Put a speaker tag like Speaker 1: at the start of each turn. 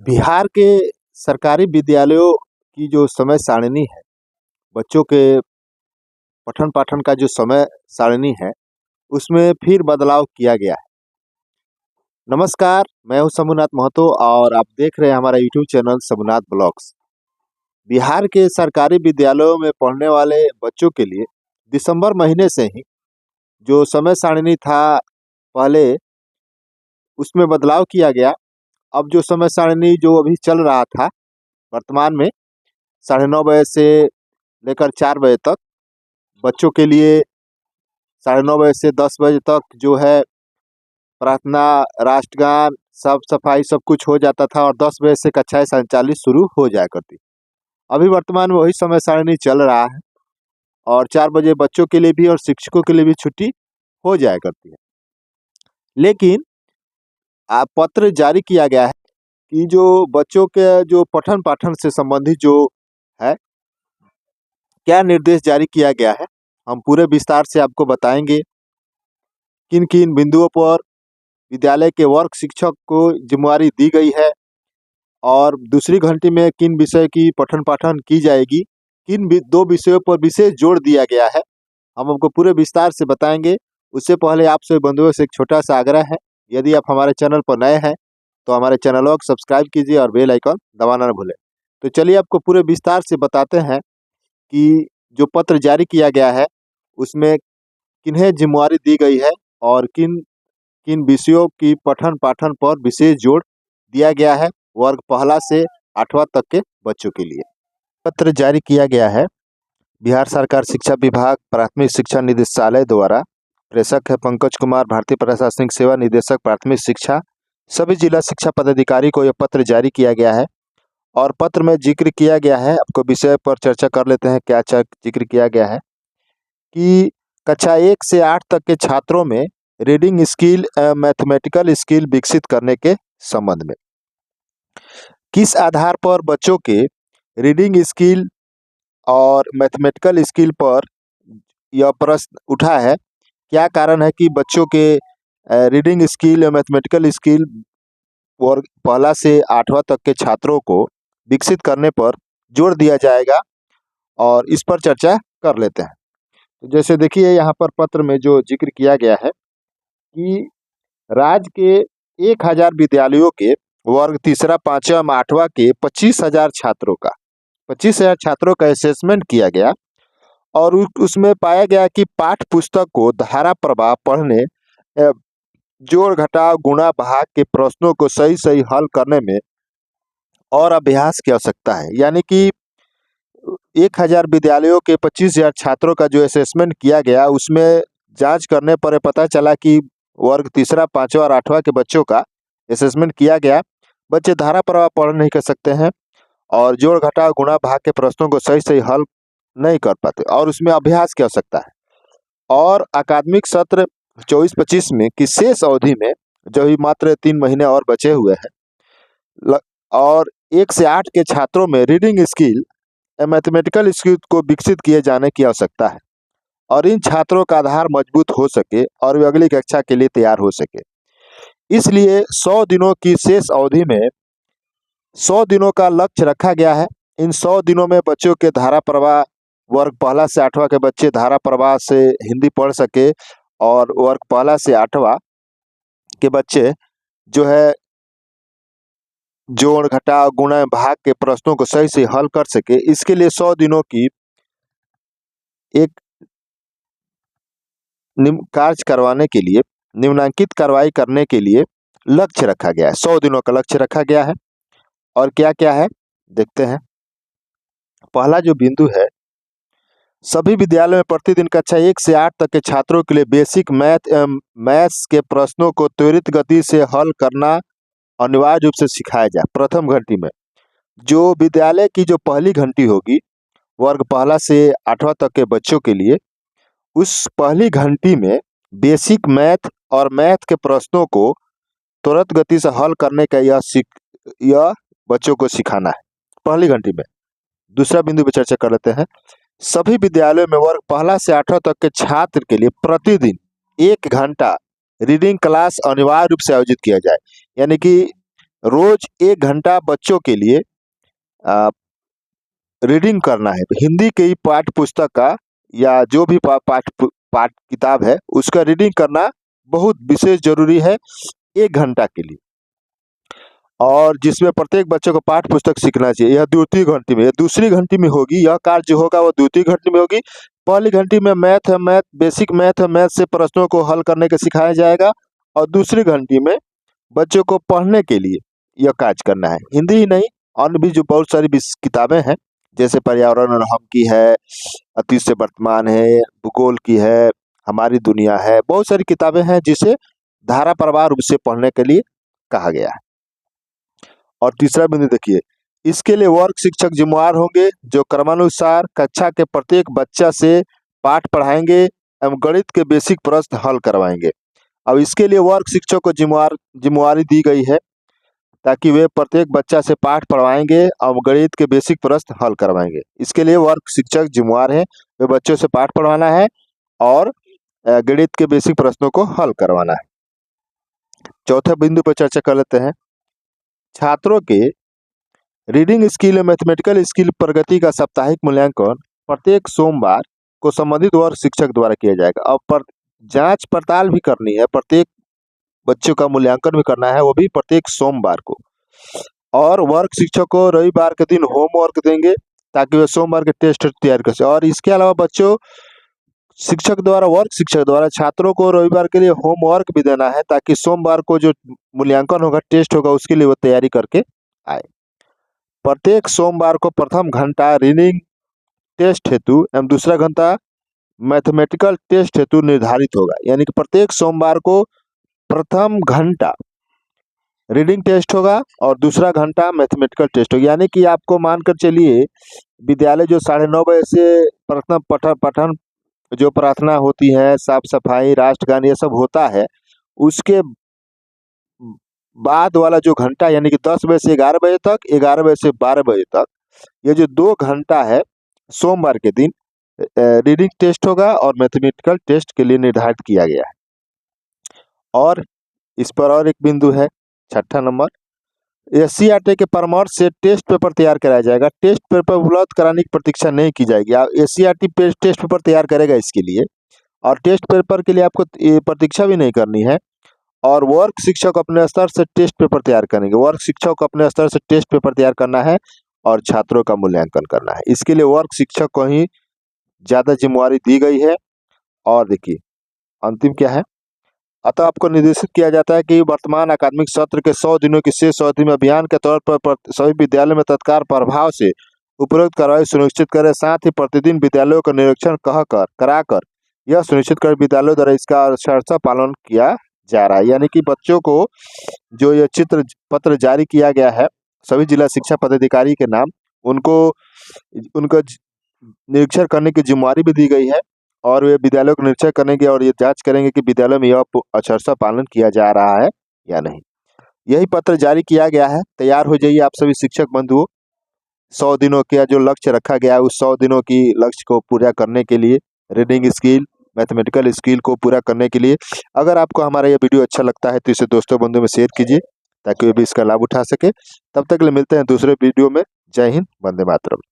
Speaker 1: बिहार के सरकारी विद्यालयों की जो समय सारिणी है, बच्चों के पठन पाठन का जो समय सारिणी है, उसमें फिर बदलाव किया गया है। नमस्कार, मैं हूं शंभुनाथ महतो और आप देख रहे हैं हमारा YouTube channel Shambhunath blogs. Bihar के सरकारी विद्यालयों में पढ़ने वाले बच्चों के लिए दिसंबर महीने से ही जो समय सारिणी था पहले, उसमें बदलाव किया गया। अब जो समय सारिणी जो अभी चल रहा था वर्तमान में 9:30 से लेकर 4 बजे तक, बच्चों के लिए 9:30 से 10 बजे तक जो है प्रार्थना, राष्ट्रगान, साफ सफाई सब कुछ हो जाता था और 10 बजे से कक्षाएं संचालित शुरू हो जाया करती। अभी वर्तमान में वही समय सारिणी चल रहा है और 4 बजे बच्चों के लिए भी और शिक्षकों के लिए भी छुट्टी हो जाया करती है। लेकिन पत्र जारी किया गया है कि जो बच्चों के जो पठन पाठन से संबंधित जो है, क्या निर्देश जारी किया गया है, हम पूरे विस्तार से आपको बताएंगे। किन किन बिंदुओं पर विद्यालय के वर्ग शिक्षक को जिम्मेवारी दी गई है और दूसरी घंटी में किन विषय की पठन पाठन की जाएगी, किन दो विषयों पर विशेष जोर दिया गया है, हम आपको पूरे विस्तार से बताएंगे। उससे पहले आप सभी बंधुओं से एक छोटा सा आग्रह है, यदि आप हमारे चैनल पर नए हैं तो हमारे चैनल को सब्सक्राइब कीजिए और बेल आइकन दबाना न भूलें। तो चलिए आपको पूरे विस्तार से बताते हैं कि जो पत्र जारी किया गया है उसमें किन्हें जिम्मेवारी दी गई है और किन किन विषयों की पठन पाठन पर विशेष जोर दिया गया है वर्ग पहला से 8वां तक के बच्चों के लिए। पत्र जारी किया गया है बिहार सरकार शिक्षा विभाग प्राथमिक शिक्षा निदेशालय द्वारा। प्रेषक है पंकज कुमार, भारतीय प्रशासनिक सेवा निदेशक प्राथमिक शिक्षा। सभी जिला शिक्षा पदाधिकारी को यह पत्र जारी किया गया है और पत्र में जिक्र किया गया है, आपको विषय पर चर्चा कर लेते हैं। क्या जिक्र किया गया है कि कक्षा 1 से 8 तक के छात्रों में रीडिंग स्किल, मैथमेटिकल स्किल विकसित करने के संबंध में किस आधार पर बच्चों के रीडिंग स्किल और मैथमेटिकल स्किल पर यह प्रश्न उठा है। क्या कारण है कि बच्चों के रीडिंग स्किल और मैथमेटिकल स्किल वर्ग पहला से 8वां तक के छात्रों को विकसित करने पर जोर दिया जाएगा, और इस पर चर्चा कर लेते हैं। तो जैसे देखिए यहाँ पर पत्र में जो जिक्र किया गया है कि राज्य के 1000 विद्यालयों के वर्ग तीसरा, पांचवा, 8वां के 25,000 छात्रों का असेसमेंट किया गया और उसमें पाया गया कि पाठ्य पुस्तक को धारा प्रवाह पढ़ने, जोड़ घटाव गुणा भाग के प्रश्नों को सही सही हल करने में और अभ्यास की आवश्यकता है। यानी कि 1000 विद्यालयों के 25,000 छात्रों का जो असेसमेंट किया गया, उसमें जांच करने पर पता चला कि वर्ग तीसरा, पांचवा और 8वां के बच्चों का असेसमेंट किया गया। बच्चे धारा प्रवाह पढ़ नहीं कर सकते हैं और जोड़ घटाव गुणा भाग के प्रश्नों को सही सही हल नहीं कर पाते और उसमें अभ्यास की आवश्यकता है। और अकादमिक सत्र 24-25 में की शेष अवधि में जो ही मात्र 3 महीने और बचे हुए हैं और 1 से 8 के छात्रों में रीडिंग स्किल, मैथमेटिकल स्किल को विकसित किए जाने की आवश्यकता है और इन छात्रों का आधार मजबूत हो सके और वे अगली कक्षा के लिए तैयार हो सके। इसलिए 100 दिनों की शेष अवधि में 100 दिनों का लक्ष्य रखा गया है। इन 100 दिनों में बच्चों के धारा प्रवाह, वर्ग पहला से 8वां के बच्चे धारा प्रवाह से हिंदी पढ़ सके और वर्ग पहला से 8वां के बच्चे जो है जोड़ घटाव गुणा भाग के प्रश्नों को सही से हल कर सके। इसके लिए 100 दिनों की एक कार्य करवाने के लिए, निम्नांकित कार्रवाई करने के लिए लक्ष्य रखा गया है। 100 दिनों का लक्ष्य रखा गया है और क्या क्या है देखते हैं। पहला जो बिंदु है, सभी विद्यालयों में प्रतिदिन कक्षा 1 से 8 तक के छात्रों के लिए बेसिक मैथ्स के प्रश्नों को त्वरित गति से हल करना अनिवार्य रूप से सिखाया जाए। प्रथम घंटी में जो विद्यालय की जो पहली घंटी होगी वर्ग पहला से 8वां तक के बच्चों के लिए, उस पहली घंटी में बेसिक मैथ और मैथ के प्रश्नों को तुरंत गति से हल करने का यह बच्चों को सिखाना है पहली घंटी में। दूसरा बिंदु पर चर्चा कर लेते हैं। सभी विद्यालयों में वर्ग पहला से 8वां तक के छात्र के लिए प्रतिदिन 1 घंटा रीडिंग क्लास अनिवार्य रूप से आयोजित किया जाए। यानी कि रोज 1 घंटा बच्चों के लिए रीडिंग करना है। हिंदी के ही पाठ्य पुस्तक का या जो भी पाठ किताब है उसका रीडिंग करना बहुत विशेष जरूरी है 1 घंटा के लिए। और जिसमें प्रत्येक बच्चे को पाठ्य पुस्तक सीखना चाहिए। यह द्वितीय घंटी में, यह दूसरी घंटी में होगी। यह कार्य जो होगा वो द्वितीय घंटी में होगी। पहली घंटी में मैथ है, बेसिक मैथ है, मैथ से प्रश्नों को हल करने के सिखाया जाएगा। और दूसरी घंटी में बच्चों को पढ़ने के लिए यह कार्य करना है। हिंदी ही नहीं, अन्य भी जो बहुत सारी किताबें हैं, जैसे पर्यावरण और हम की है, अतीत से वर्तमान है, भूगोल की है, हमारी दुनिया है, बहुत सारी किताबें हैं जिसे धारा प्रवाह रूप से पढ़ने के लिए कहा गया है। और तीसरा बिंदु देखिए, इसके लिए वर्ग शिक्षक जिम्मेवार होंगे जो क्रमानुसार कक्षा के प्रत्येक बच्चा से पाठ पढ़ाएंगे एवं गणित के बेसिक प्रश्न हल करवाएंगे। अब इसके लिए वर्ग शिक्षक को जिम्मेवारी दी गई है ताकि वे प्रत्येक बच्चा से पाठ पढ़वाएंगे और गणित के बेसिक प्रश्न हल करवाएंगे। इसके लिए वर्ग शिक्षक जिम्मेवार है, वे बच्चों से पाठ पढ़वाना है और गणित के बेसिक प्रश्नों को हल करवाना है। चौथे बिंदु पर चर्चा कर लेते हैं। छात्रों के रीडिंग स्किल और मैथमेटिकल स्किल प्रगति का साप्ताहिक मूल्यांकन प्रत्येक सोमवार को संबंधित वर्ग शिक्षक द्वारा किया जाएगा। और जांच पड़ताल भी करनी है, प्रत्येक बच्चों का मूल्यांकन भी करना है, वो भी प्रत्येक सोमवार को। और वर्ग शिक्षक को रविवार के दिन होमवर्क देंगे ताकि वे सोमवार के टेस्ट तैयार कर सके। और इसके अलावा बच्चों वर्ग शिक्षक द्वारा छात्रों को रविवार के लिए होमवर्क भी देना है ताकि सोमवार को जो मूल्यांकन होगा, टेस्ट होगा, उसके लिए वो तैयारी करके आए। प्रत्येक सोमवार को प्रथम घंटा रीडिंग टेस्ट हेतु एवं दूसरा घंटा मैथमेटिकल टेस्ट हेतु निर्धारित होगा। यानी कि प्रत्येक सोमवार को प्रथम घंटा रीडिंग टेस्ट होगा और दूसरा घंटा मैथमेटिकल टेस्ट होगा। यानी कि आपको मानकर चलिए, विद्यालय जो 9:30 बजे से प्रथम पठन जो प्रार्थना होती है, साफ सफाई, राष्ट्रगान, ये सब होता है, उसके बाद वाला जो घंटा यानी कि 10 बजे से 11 बजे तक, 11 बजे से 12 बजे तक, ये जो 2 घंटा है सोमवार के दिन रीडिंग टेस्ट होगा और मैथमेटिकल टेस्ट के लिए निर्धारित किया गया है। और इस पर और एक बिंदु है, 6ठा नंबर, एससीईआरटी के परामर्श से टेस्ट पेपर तैयार कराया जाएगा। टेस्ट पेपर उपलब्ध कराने की प्रतीक्षा नहीं की जाएगी। एससीईआरटी टेस्ट पेपर तैयार करेगा इसके लिए, और टेस्ट पेपर के लिए आपको प्रतीक्षा भी नहीं करनी है। और वर्ग शिक्षक अपने स्तर से टेस्ट पेपर तैयार करेंगे। वर्ग शिक्षक को अपने स्तर से टेस्ट पेपर तैयार करना है और छात्रों का मूल्यांकन करना है। इसके लिए वर्ग शिक्षक को ही ज्यादा जिम्मेवारी दी गई है। और देखिए अंतिम क्या है, अतः आपको निर्देशित किया जाता है कि वर्तमान अकादमिक सत्र के 100 दिनों की शेष अवधि में अभियान के तौर पर सभी विद्यालयों में तत्काल प्रभाव से उपरोक्त कार्रवाई सुनिश्चित करें। साथ ही प्रतिदिन विद्यालयों का निरीक्षण कराकर यह सुनिश्चित कर विद्यालयों द्वारा इसका अक्षरशः पालन किया जा रहा है। यानी कि बच्चों को जो ये चित्र पत्र जारी किया गया है सभी जिला शिक्षा पदाधिकारी के नाम, उनका निरीक्षण करने की जिम्मेवारी भी दी गई है। और वे विद्यालयों का निरीक्षण करेंगे और ये जांच करेंगे कि विद्यालय में यह अक्षरशः पालन किया जा रहा है या नहीं। यही पत्र जारी किया गया है। तैयार हो जाइए आप सभी शिक्षक बंधुओं। 100 दिनों का जो लक्ष्य रखा गया है, उस 100 दिनों की लक्ष्य को पूरा करने के लिए, रीडिंग स्किल, मैथमेटिकल स्किल को पूरा करने के लिए, अगर आपको हमारा यह वीडियो अच्छा लगता है तो इसे दोस्तों बंधुओं में शेयर कीजिए ताकि वे भी इसका लाभ उठा सके। तब तक के लिए मिलते हैं दूसरे वीडियो में। जय हिंद, वंदे मातरम।